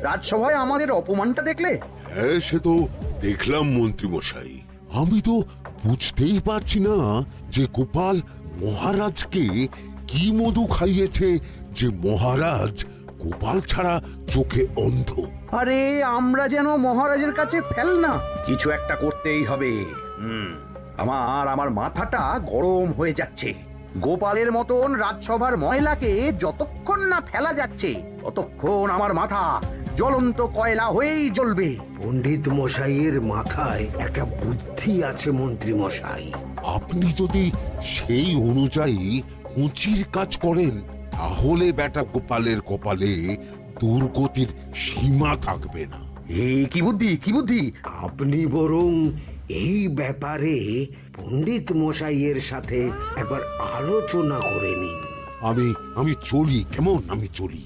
রাজসভায় আমাদের অপমানটা দেখলে? হ্যাঁ, সে তো দেখলাম মন্ত্রী মশাই। আমি তো বুঝতেই পারছি না যে গোপাল মহারাজকে কি মধু খাইয়েছে যে মহারাজ গোপাল ছাড়া চোখে অন্ধ। আরে আমরা যেন মহারাজের কাছে ফেল না, কিছু একটা করতেই হবে। আমার মাথাটা গরম হয়ে যাচ্ছে। গোপালের মতন রাজসভার ময়লাকে যতক্ষণ না ফেলা যাচ্ছে ততক্ষণ আমার মাথা জ্বলন্ত কয়লা হয়েই জ্বলবে। পণ্ডিত মশাইয়ের মাথায় একটা বুদ্ধি আছে মন্ত্রী মশাই। আপনি যদি সেই অনুযায়ী উঁচির কাজ করেন তাহলে বেটা গোপালের কপালে দুর্গতির সীমা থাকবে না। এই কি বুদ্ধি, কি বুদ্ধি? আপনি বরং এই ব্যাপারে পণ্ডিত মশাইয়ের সাথে একবার আলোচনা করে নিন। আমি চলি, কেমন? আমি চলি।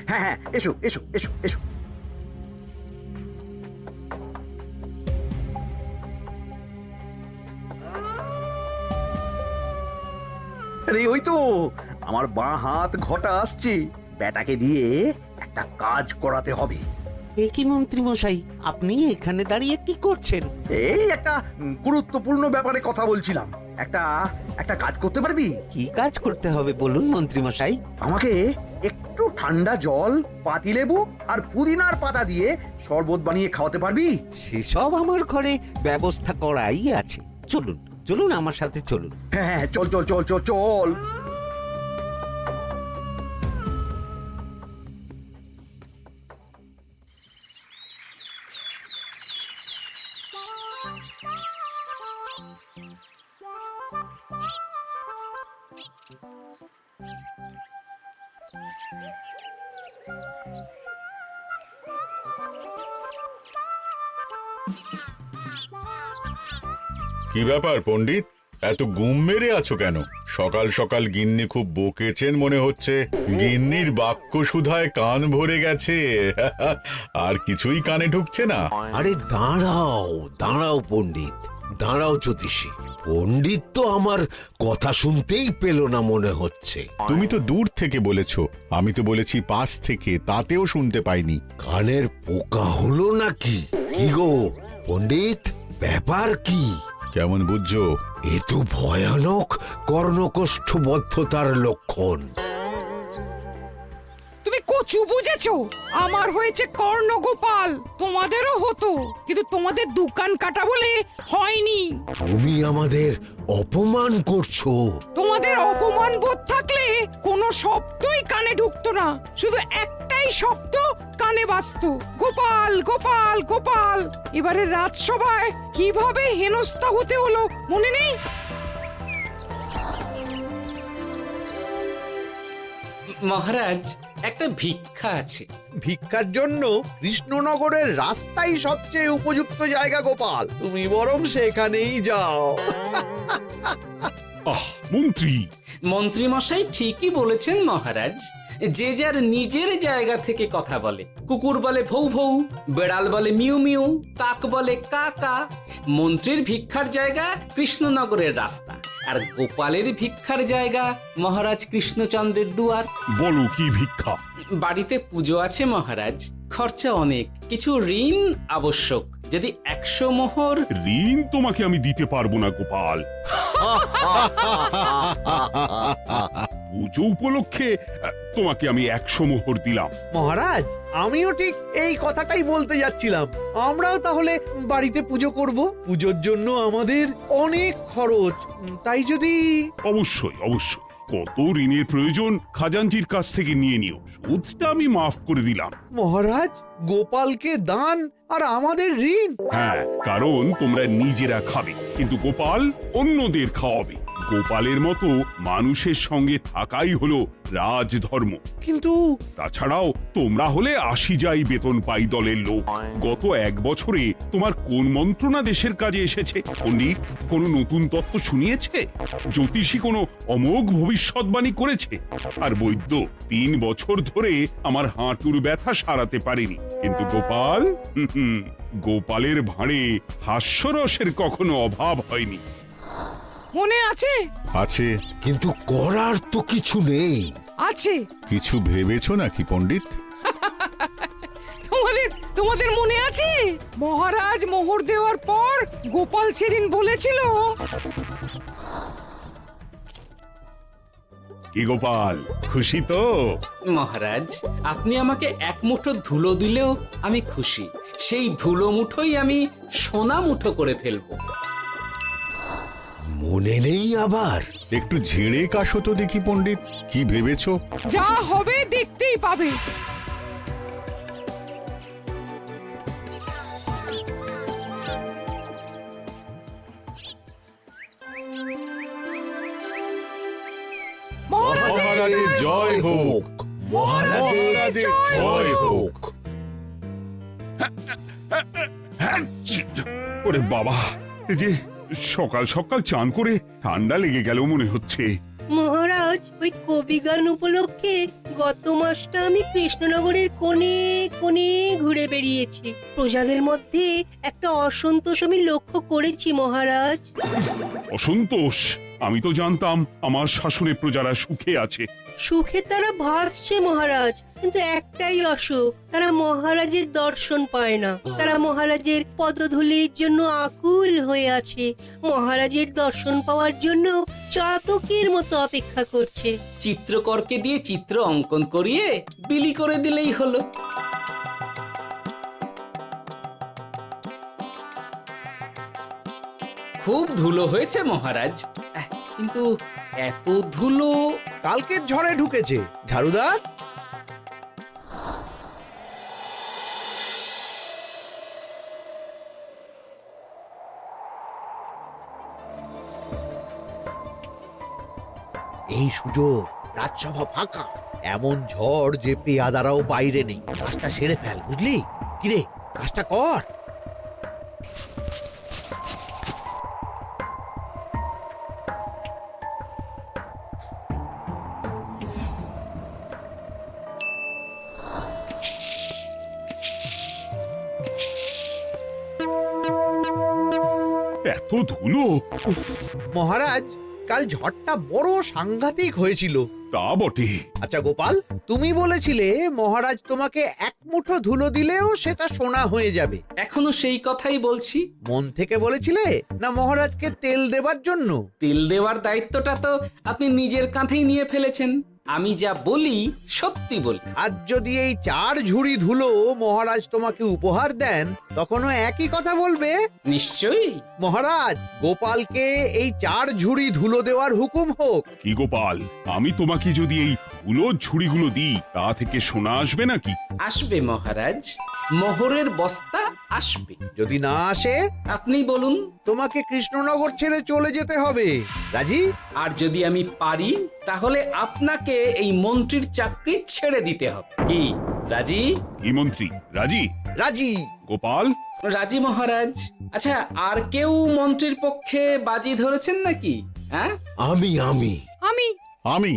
হ্যাঁ হ্যাঁ, এসো এসো এসো এসো। আরে ওই তো আমার বাঁ হাত ঘটা আসছে, বেটাকে দিয়ে একটা কাজ করাতে হবে। এ কি মন্ত্রী মশাই, আপনি এখানে দাঁড়িয়ে কি করছেন? এই একটা গুরুত্বপূর্ণ ব্যাপারে কথা বলছিলাম। একটা কাজ করতে পারবি? কি কাজ করতে হবে বলুন মন্ত্রী মশাই। আমাকে একটু ঠান্ডা জল, পাতিলেবু আর পুদিনার পাতা দিয়ে শরবত বানিয়ে খাওয়াতে পারবি? সেসব আমার ঘরে ব্যবস্থা করাই আছে। চলুন চলুন, আমার সাথে চলুন। হ্যাঁ হ্যাঁ, চল চল চল চল চল। কি ব্যাপার পণ্ডিত, এত গুম মেরে আছো কেন? সকাল সকাল গিন্নি খুব বকেছেন মনে হচ্ছে। গিন্নির বাক্য সুধায় কান ভরে গেছে, আর কিছুই কানে ঢুকছে না। আরে দাঁড়াও দাঁড়াও পণ্ডিত, দাঁড়াও জ্যোতিষী। পণ্ডিত তো আমার কথা শুনতেই পেল না মনে হচ্ছে। তুমি তো দূর থেকে বলেছো, আমি তো বলেছি পাশ থেকে, তাতেও শুনতে পাইনি। কানের পোকা হলো নাকি? কি গো পণ্ডিত, ব্যাপার কি? কেমন বুঝছো? এ তো ভয়ানক কর্ণকোষ্ঠবদ্ধতার লক্ষণ। তুমি কচু বুঝেছো? আমার হয়েছে কর্ণগোপাল, তোমাদেরও হতো, কিন্তু তোমাদের দোকান কাটা বলে হয়নি। তুমি আমাদের অপমান করছো। তোমাদের অপমান বোধ থাকলে কোনো শব্দই কানে ঢুকতো না, শুধু একটাই শব্দ কানে বাজতো, গোপাল গোপাল গোপাল। এবারে রাজসভায় কিভাবে হেনস্থা হতে হলো মনে নেই? মহারাজ, একটা ভিক্ষা আছে। ভিক্ষার জন্য কৃষ্ণনগরের রাস্তাই সবচেয়ে উপযুক্ত জায়গা গোপাল, তুমি বরং সেখানেই যাও। মন্ত্রী, মন্ত্রী মশাই ঠিকই বলেছেন মহারাজ। যে যার নিজের জায়গা থেকে কথা বলে। কুকুর বলে ভৌ ভৌ, বেড়াল বলে মিউ মিউ, কাক বলে কা কা। মন্ত্রীর ভিক্ষার জায়গা কৃষ্ণনগরের রাস্তা, আর গোপালের ভিক্ষার জায়গা মহারাজ কৃষ্ণচন্দ্রের দুয়ার। বলো কি ভিক্ষা? বাড়িতে পুজো আছে মহারাজ, খরচা অনেক, কিছু ঋণ আবশ্যক। যদি 100 মোহর। ঋণ তোমাকে আমি দিতে পারবো না গোপাল। পুজো উপলক্ষে তোমাকে আমি 100 মোহর দিলাম। মহারাজ, আমিও ঠিক এই কথাটাই বলতে যাচ্ছিলাম। আমরাও তাহলে বাড়িতে পুজো করব। পুজোর জন্য আমাদের অনেক খরচ, তাই যদি... অবশ্যই অবশ্যই, কত ঋণের প্রয়োজন খাজাঞ্চির কাছ থেকে নিয়ে নিও, সুদটা আমি মাফ করে দিলাম। মহারাজ, গোপালকে দান আর আমাদের ঋণ? হ্যাঁ, কারণ তোমরা নিজেরা খাবে, কিন্তু গোপাল অন্যদের খাওয়াবে। গোপালের মতো মানুষের সঙ্গে থাকাই হলো রাজধর্ম। কিন্তু তাছাড়াও তোমরা হলে 80 যাই বেতন পাই দলের লোক। গত 1 বছরে তোমার কোন মন্ত্রণা দেশের কাজে এসেছে? পণ্ডিত কোনো নতুন তত্ত্ব শুনিয়েছে? জ্যোতিষী কোনো অমোঘ ভবিষ্যৎবাণী করেছে? আর বৈদ্য 3 বছর ধরে আমার হাঁটুর ব্যথা সারাতে পারেনি। কিন্তু গোপাল, গোপালের ভাঁড়ে হাস্যরসের কখনো অভাব হয়নি। মনে আছে? আছে। কিন্তু করার তো কিছু নেই। আছে। কিছু ভেবেছো নাকি পণ্ডিত? তোমাদের মনে আছে মহারাজ মোহর দেওয়ার পর গোপাল সেদিন বলেছিল, কি গোপাল, খুশি তো? মহারাজ আপনি আমাকে এক মুঠো ধুলো দিলেও আমি খুশি। সেই ধুলো মুঠোই আমি সোনা মুঠো করে ফেলবো। মনে নেই আবার? একটু ঝেড়ে কাশো তো দেখি পণ্ডিত, কি ভেবেছো? যা হবে দেখতেই পাবে। মহারাজের জয় হোক, মহারাজের জয় হোক। ওরে বাবা, এই যে সকাল সকাল চান করে ঠান্ডা লেগে গেল মনে হচ্ছে। মহারাজ, ওই কবি গান উপলক্ষে গত মাসটা আমি কৃষ্ণনগরের কোণে কোণে ঘুরে বেরিয়েছি। প্রজাদের মধ্যে একটা অসন্তোষ আমি লক্ষ্য করেছি মহারাজ। অসন্তোষ? আমি তো জানতাম আমার শাসনে প্রজারা সুখে আছে। সুখে তারা ভাসছে মহারাজ, কিন্তু একটাই অসুখ, তারা মহারাজের দর্শন পায় না। তারা মহারাজের পদধূলির জন্য আকুল হয়ে আছে, মহারাজের দর্শন পাওয়ার জন্য চাতকের মতো অপেক্ষা করছে। চিত্রকরকে দিয়ে চিত্র অঙ্কন করিয়ে বিলি করে দিলেই হলো। খুব ধুলো হয়েছে মহারাজ, কিন্তু এত ধুলো। কালকের ঝড়ে ঢুকেছে। ঝাড়ুদার, এই সুযোগ, রাজসভা ফাঁকা, এমন ঝড় যে পেয়াদারাও বাইরে নেই। কাজটা সেরে ফেল, বুঝলি? কিরে, কাজটা কর। এত ধুলো! উফ, মহারাজ, কাল ঝড়টা বড় সাংঘাতিক হয়েছিল। তা বটে। আচ্ছা গোপাল, তুমি বলেছিলে মহারাজ তোমাকে এক মুঠো ধুলো দিলেও সেটা সোনা হয়ে যাবে। এখনো সেই কথাই বলছি। মন থেকে বলেছিলে না মহারাজকে তেল দেবার জন্য? তেল দেওয়ার দায়িত্বটা তো আপনি নিজের কাঁধেই নিয়ে ফেলেছেন। আমি যা বলি সত্যি বলি। আজ যদি এই 4 ঝুড়ি ধুলো মহারাজ তোমাকে উপহার দেন, তখনও একই কথা বলবে? নিশ্চয়ই। মহারাজ, গোপালকে এই 4 ঝুড়ি ধুলো দেওয়ার হুকুম হোক। কি গোপাল, আমি তোমাকে যদি এই ধুলোর ঝুড়িগুলো দিই, তা থেকে সোনা আসবে নাকি? আসবে মহারাজ, মোহরের বস্তা আসবে। যদি না আসে, আপনি বলুন। তোমাকে কৃষ্ণনগর ছেড়ে চলে যেতে হবে। রাজি? আর যদি আমি পারি, তাহলে আপনাকে এই মন্ত্রীর চাকরি ছেড়ে দিতে হবে। কি রাজি? কি মন্ত্রী, রাজি? রাজি। গোপাল? রাজি মহারাজ। আচ্ছা, আর কেউ মন্ত্রীর পক্ষে বাজি ধরেছেন নাকি? হ্যাঁ, আমি আমি আমি আমি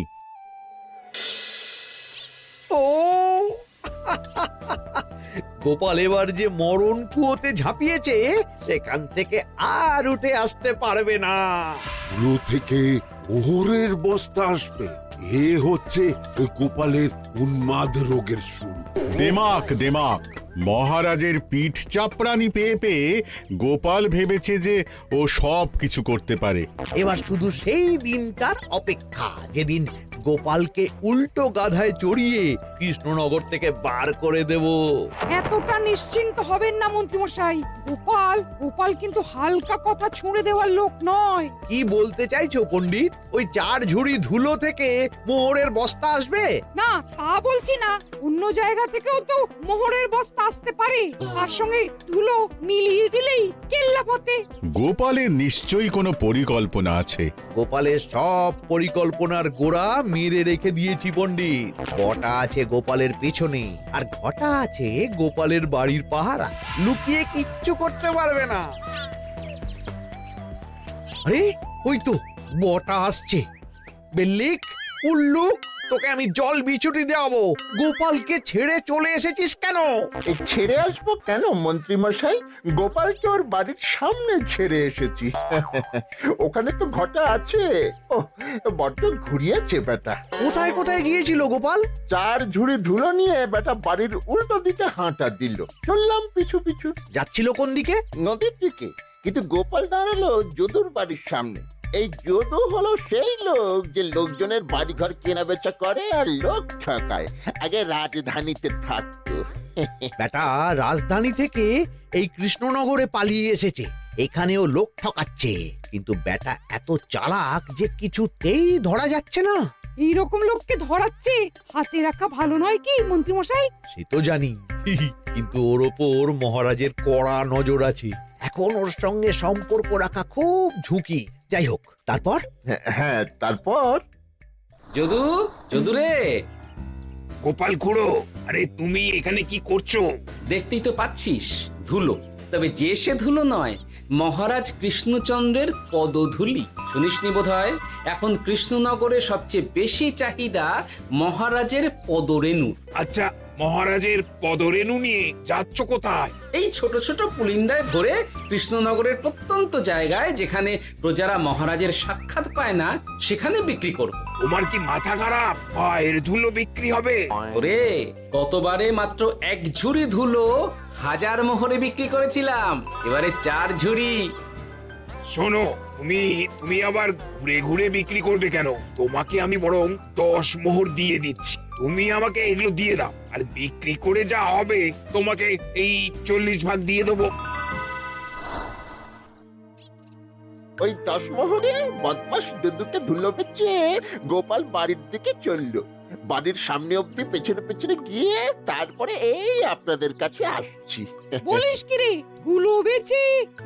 ও গোপাল এবার যে মরণ কুয়োতে ঝাঁপিয়েছে, সেখান থেকে আর উঠে আসতে পারবে না। ধুলো থেকে মোহরের বস্তা আসবে, এ হচ্ছে ওই গোপালের উন্মাদ রোগের শুরু। দেমাক দেমাক, মহারাজের পিঠ চাপড়ানি পেয়ে পেয়ে গোপাল ভেবেছে যে ও সব কিছু করতে পারে। এবার শুধু সেই দিনটার অপেক্ষা, যেদিন গোপালকে উল্টো গাধায় চড়িয়ে কৃষ্ণনগর থেকে বার করে দেব। এতটা নিশ্চিন্ত হবেন না মন্ত্রীমশাই। গোপাল কিন্তু হালকা কথা ছুঁড়ে দেওয়ার লোক নয়। কি বলতে চাইছো পণ্ডিত? ওই 4 ঝুড়ি ধুলো থেকে মোহরের বস্তা আসবে? না, তা বলছি না। অন্য জায়গা থেকেও তো মোহরের বস্তা আসতে পারে। তার সঙ্গে ধুলো মিলিয়ে দিলেই কেল্লাফতে। গোপালের নিশ্চয়ই কোনো পরিকল্পনা আছে। গোপালের সব পরিকল্পনার গোড়া মেরে রেখে দিয়েছি পণ্ডিত। বটা আছে গোপালের পেছনে, আর ঘটা আছে গোপালের বাড়ির পাহারা। লুকিয়ে কিচ্ছু করতে পারবে না। আরে ওই তো বটা আসছে। বেল্লিক, উল্লুক, তোকে আমি জল বিছুটি দেওয়াবো। গোপালকে ছেড়ে চলে এসেছিস কেন? ছেড়ে আসবো কেন মন্ত্রী মশাই? গোপালকে ওর বাড়ির সামনে ছেড়ে এসেছি। ওখানে তো ঘটা আছে। ও বড্ড ঘুরিয়েছে বেটা। কোথায় কোথায় গিয়েছিল গোপাল? 4 ঝুড়ি ধুলো নিয়ে বেটা বাড়ির উল্টো দিকে হাঁটা দিল। চললাম পিছু পিছু যাচ্ছিল কোন দিকে? নদীর দিকে, কিন্তু গোপাল দাঁড়ালো যদুর বাড়ির সামনে। এই যদু হলো সেই লোক যে লোকজনের বাড়িঘর কেনা বেচা করে আর লোক ঠকায়। আগে রাজধানীতে থাকতো। বেটা রাজধানী থেকে এই কৃষ্ণনগরে পালিয়ে এসেছে, এখানেও লোক ঠকাচ্ছে। কিন্তু বেটা এত চালাক যে কিছুতেই ধরা যাচ্ছে না। এইরকম লোককে ধরাচ্ছে হাতে রাখা ভালো নয় কি মন্ত্রী মশাই? সে তো জানি, কিন্তু ওর ওপর মহারাজের কড়া নজর আছে। এখন ওর সঙ্গে সম্পর্ক রাখা খুব ঝুঁকি। যাই হোক, তারপর? হ্যাঁ, তারপর যদু, যদু রে, গোপাল খুড়ো, আরে তুমি এখানে কি করছো? দেখতেই তো পাচ্ছিস ধুলো। তবে যে সে ধুলো নয়, মহারাজ কৃষ্ণচন্দ্রের পদধূলি। শুনিসনি বোধহয় এখন কৃষ্ণনগরে সবচেয়ে বেশি চাহিদা মহারাজের পদরেণুর। আচ্ছা, মহারাজের পদরেণু নিয়ে যাচ্ছ কোথায়? এই ছোট ছোট পুলিন্দায় ভরে কৃষ্ণনগরের প্রত্যন্ত জায়গায় যেখানে প্রজারা মহারাজের সাক্ষাৎ পায় না সেখানে বিক্রি করব। তোমার কি মাথা খারাপ? পায়ের ধুলো বিক্রি হবে? ওরে, গতবারে মাত্র 1 ঝুড়ি ধুলো 1000 মোহরে বিক্রি করেছিলাম, এবারে 4 ঝুড়ি। শোনো, তুমি আবার ঘুরে ঘুরে বিক্রি করবে কেন? তোমাকে আমি বরং 10 মোহর দিয়ে দিচ্ছি। তুমি আমাকে এগুলো দিয়ে দাও, আর বিক্রি করে যা হবে তোমাকে এই 40 ভাগ দিয়ে দেবো। ওই 10 মোহরে বদমাস যদুকে ধুলো বেচে গোপাল বাড়ির দিকে চললো। বাড়ির সামনে অব্দি পেছনে পেছনে গিয়ে তারপরে এই আপনাদের কাছে আসছি। বলিস কি রে, ধুলো বেচে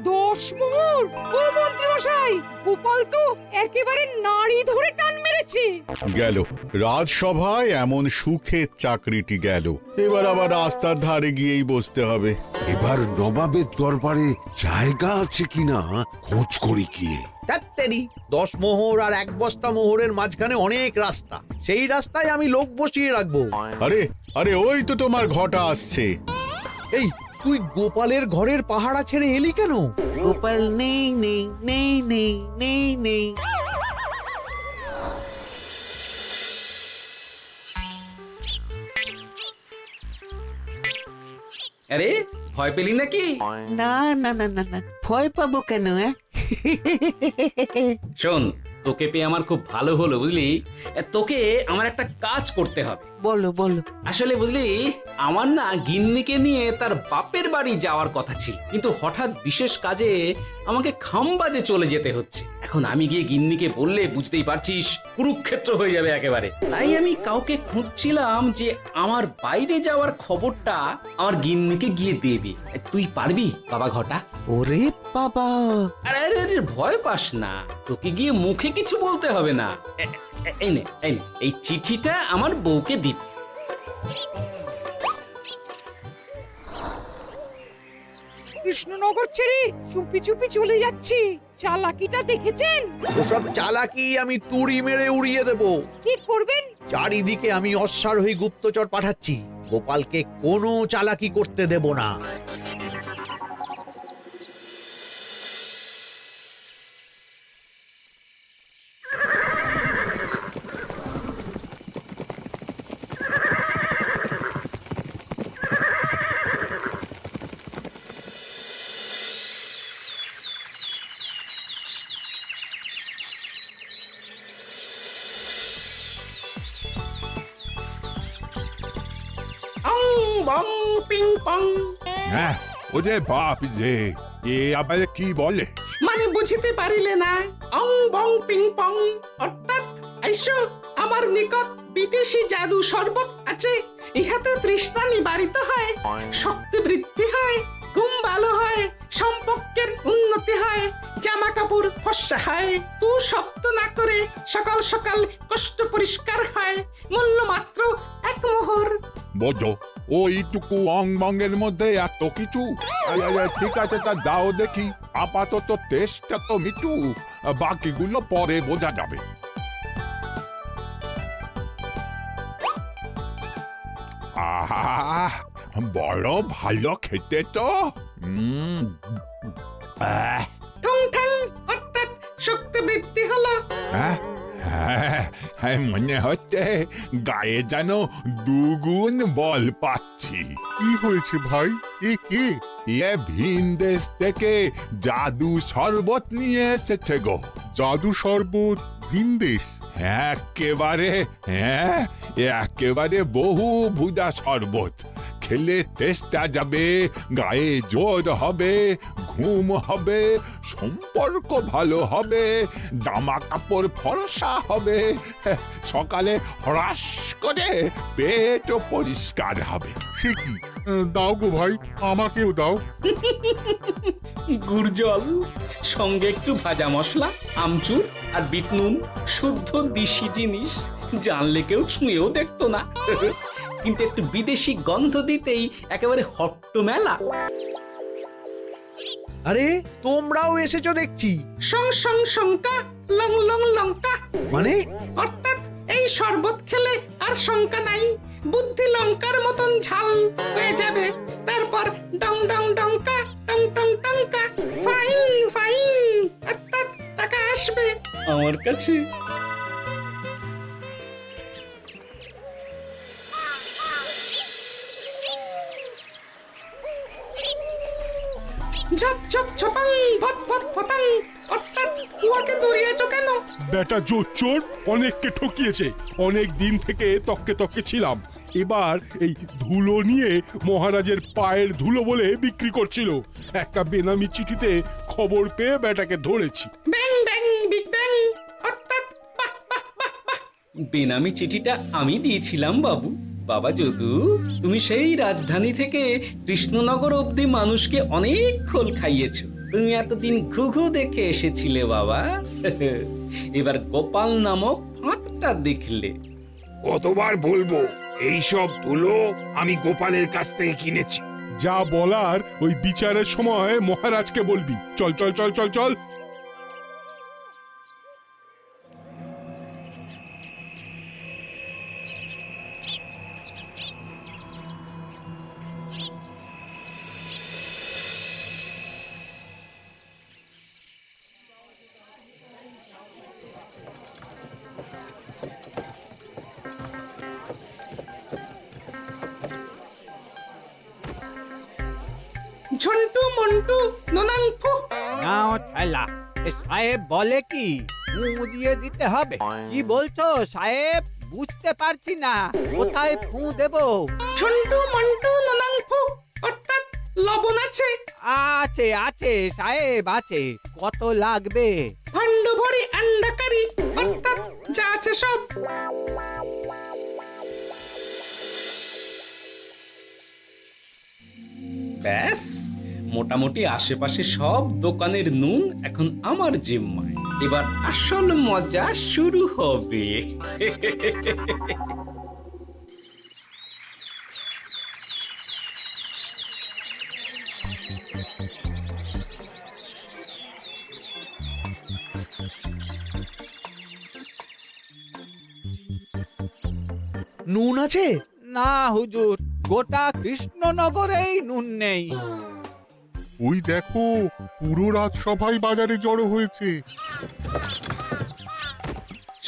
10 মোহর? ও মন্ত্রী মশাই, গোপাল তো একেবারে নাড়ি ধরে টান মেরেছে। গেল রাজসভায় এমন সুখের চাকরিটি গেল। এবার আবার রাস্তার ধারে গিয়েই বসতে হবে। এবার নবাবের দরবারে জায়গা আছে কিনা খোঁজ করি গিয়ে। তাত্তেরি, 10 মোহর আর 1 বস্তা মোহরের মাঝখানে অনেক রাস্তা। সেই রাস্তায় আমি লোক বসিয়ে রাখবো। আরে আরে, ওই তো তোমার ঘটা আসছে। এই, তুই গোপালের ঘরের পাহারা ছেড়ে এলি কেন? গোপাল নেই নেই নেই নেই নেই নেই। আরে, ভয় পেলি নাকি? না না না না না, ভয় পাবো কেন? শোন, তোকে পেয়ে আমার খুব ভালো হলো বুঝলি। তোকে আমার একটা কাজ করতে হবে। বলো বলো। আসলে বুঝলি, আমার না গিন্নিকে নিয়ে তার বাপের বাড়ি যাওয়ার কথা ছিল, কিন্তু হঠাৎ বিশেষ কাজে আমাকে খামবাজে চলে যেতে হচ্ছে। এখন আমি গিয়ে গিন্নিকে বললে বুঝতেই পারছিস কুরুক্ষেত্র হয়ে যাবে একেবারে। তাই আমি কাউকে খুঁজছিলাম যে আমার বাইরে যাওয়ার খবরটা আমার গিন্নিকে গিয়ে দেবে। তুই পারবি বাবা ঘটা? ওরে বাবা! আরে আরে আরে, ভয় পাস না, তোকে গিয়ে মুখে কিছু বলতে হবে না। এই নে, এই চিঠিটা আমার বউকে দিবি। কৃষ্ণনগর ছেড়ে চুপি চুপি চলে যাচ্ছি, চালাকিটা দেখেছেন? ওসব চালাকি আমি তুড়ি মেরে উড়িয়ে দেব। কি করবেন? চারিদিকে আমি অশ্বারোহী গুপ্তচর পাঠাচ্ছি। গোপালকে কোনো চালাকি করতে দেব না। অং বং পিং পং। হ্যাঁ, ওরে বাপ রে, এ আবার কি বলে? মানে বুঝিতে পারিলে না? অং বং পিং পং অর্থাৎ আইসো আমার নিকট বিদেশি জাদু শরবত আছে। ইহাতে তৃষ্ণা নিবারিত হয়, শক্তি বৃদ্ধি হয়, ঘুম ভালো হয়, সম্পর্কের উন্নতি হয়, জামা কাপড় ফর্সা হয়, তু শব্দ না করে সকাল সকাল কষ্ট পরিষ্কার হয়। মূল্য মাত্র 1 মোহর। বোঝো, ওইটুকু অং বঙ্গের মধ্যে এত কিছু? ঠিক আছে, তা দাও দেখি। আপাতত টেস্টটা তো মিটু, বাকিগুলো পরে বোঝা যাবে। বড় ভালো খেতে তো ঠং ঠং অর্থাৎ শক্তি বৃদ্ধি হলো। হ্যাঁ, মনে হচ্ছে গায়ে যেন দুগুণ বল পাচ্ছি। কি হয়েছে ভাই? এ কে? এ ভিন দেশ থেকে জাদু শরবত নিয়ে এসেছে গো। জাদু শরবত ভিন দেশ? একেবারে বহু ভুজা শরবত। খেলে তেষ্টা যাবে, গায়ে জোর হবে, ঘুম হবে, সম্পর্ক ভালো হবে, জামা কাপড় ফর্সা হবে, সকালে হ্রাস করে পেটও পরিষ্কার হবে। সে কি? দাও গো ভাই, আমাকেও দাও। গুড় জল, সঙ্গে একটু ভাজা মশলা, আমচুর আর বিট নুন, শুদ্ধ দেশি জিনিস। জানলে কেউ ছুঁয়েও দেখতো না, কিন্তু একটু বিদেশি গন্ধ দিতেই একেবারে হট্ট মেলা। আরে তোমরাও এসেছো দেখছি। সং সং শঙ্কা, লং লং লঙ্কা। মানে অর্থাৎ এই শরবত খেলে আর শঙ্কা নাই, বুদ্ধি লঙ্কার মতন ঝাল হয়ে যাবে। তারপর ডং ডং ডঙ্কা, টং টং টঙ্কা, ফাইন ফাইন, অর্থাৎ টাকা আসবে আমার কাছে। ঝপ ঝপ ছপাং, ভট ভট ফটাং, অর্থাৎ উহাকে দৌড়িয়েছো কেন? বেটা জোচ্চোর অনেককে ঠকিয়েছে। অনেক দিন থেকে তককে তককে ছিলাম। এবার এই ধুলো নিয়ে মহারাজের পায়ের ধুলো বলে বিক্রি করছিল। একটা বেনামি চিঠিতে খবর পেয়ে বেটাকে ধরেছি। ব্যাং ব্যাং বিগ ব্যাং, অর্থাৎ বাহ বাহ বাহ বাহ। বেনামি চিঠিটা আমি দিয়েছিলাম বাবু। বাবা যদু, তুমি সেই রাজধানী থেকে কৃষ্ণনগর অবধি মানুষকে অনেক খোল খাইয়েছো। তুমি এতদিন ঘুঘু দেখে এসেছিলে বাবা, এবার গোপাল নামক ফাঁদটা দেখলে। কতবার বলবো এইসব ধুলো আমি গোপালের কাছ থেকে কিনেছি। যা বলার ওই বিচারের সময় মহারাজকে বলবি। চল চল চল চল চল। ঝন্টু মন্টু ননাংফু। নাও ঠেলা। সাহেব বলে কি ফু দিয়ে দিতে হবে? কি বলছো সাহেব? বুঝতে পারছি না, কোথায় ফু দেব? ঝন্টু মন্টু ননাংফু, অর্থাৎ লবণ আছে? আছে আছে সাহেব আছে। কত লাগবে? ভান্ড ভরি আন্ডাকারি, অর্থাৎ যা আছে সব। ব্যাস, মোটামুটি আশেপাশে সব দোকানের নুন এখন আমার জিম্মায়। এবার আসল মজা শুরু হবে। নুন আছে? না হুজুর, গোটা কৃষ্ণনগরেই নুন নেই। ওই দেখো, পুরো রাজসভাই বাজারে জড়ো হয়েছে।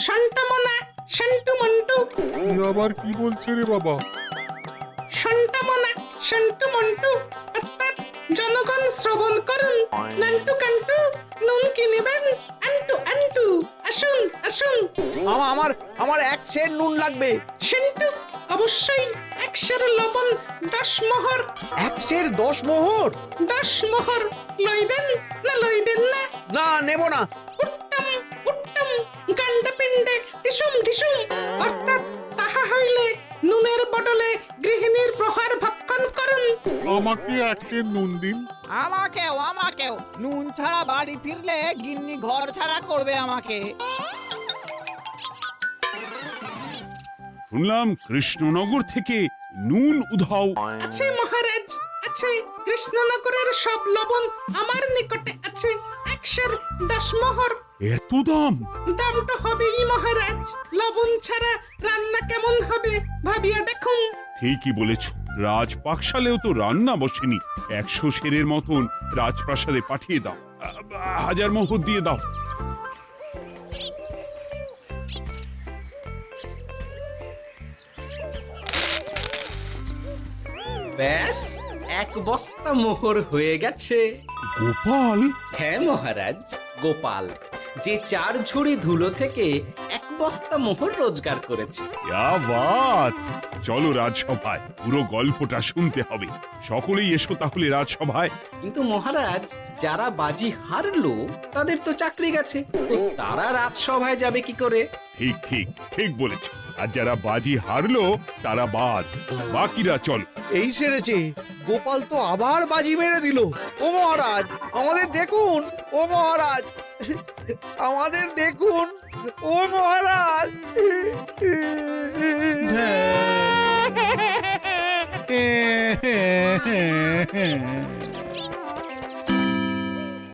শান্তামনা, শান্টু মন্টু। আবার কি বলছে রে বাবা? শান্তামনা, শান্টু মন্টু, অর্থাৎ জনগণ শ্রবণ করুন। নান্টু কান্টু, নুন কিনিবেন আন্টু আন্টু। আসুন আসুন। আমার আমার এক সের নুন লাগবে। শান্টু, অবশ্যই 1 সের লবণ 10 মোহর। 1 সের 10 মোহর? 10 মোহর লইবেন না লইবেন না? না, নেব না। উত্তম উত্তম, গান্ডা পিণ্ডে ঢিসুম ঢিসুম, অর্থাৎ তাহা হইলে নুনের বদলে গৃহিণীর প্রহার ভক্ষণ করুন। আমাকে 1 সের নুন দিন। আমাকেও আমাকেও। নুন ছাড়া বাড়ি ফিরলে গিন্নি ঘর ছাড়া করবে আমাকে। শুনলাম কৃষ্ণনগর থেকে নুন উধাও। আছে মহারাজ, আছে। কৃষ্ণনগরের সব লবণ আমার নিকটে আছে। 1 সের 10 মোহর। এত দাম? দাম তো হবেই মহারাজ। লবণ ছাড়া রান্না কেমন হবে ভাবিয়া দেখুন। ঠিকই বলেছ, রাজপাকশালেও তো রান্না বসেনি। 100 সেরের মতন রাজপ্রাসাদে পাঠিয়ে দাও। 1000 মোহর দিয়ে দাও। ব্যাস 1 বস্তা মোহর হয়ে গেছে। গোপাল, হ্যাঁ মহারাজ, গোপাল যে 4 ঝুড়ি ধুলো থেকে 1 বস্তা মোহর রোজগার করেছে। ইয়া বাত! চলো রাজসভায়, পুরো গল্পটা শুনতে হবে। সকলেই এসো তাহলে রাজসভায়। কিন্তু মহারাজ, যারা বাজি হারলো তাদের তো চাকরি গেছে, তো তারা রাজসভায় যাবে কি করে? ঠিক ঠিক ঠিক বলেছ। আর যারা বাজি হারলো তারা বাদ, বাকিরা চল। এই সেরেছে, গোপাল তো আবার বাজি মেরে দিল। ও মহারাজ, আমাদের দেখুন। ও মহারাজ, আমাদের দেখুন। ও মহারাজ।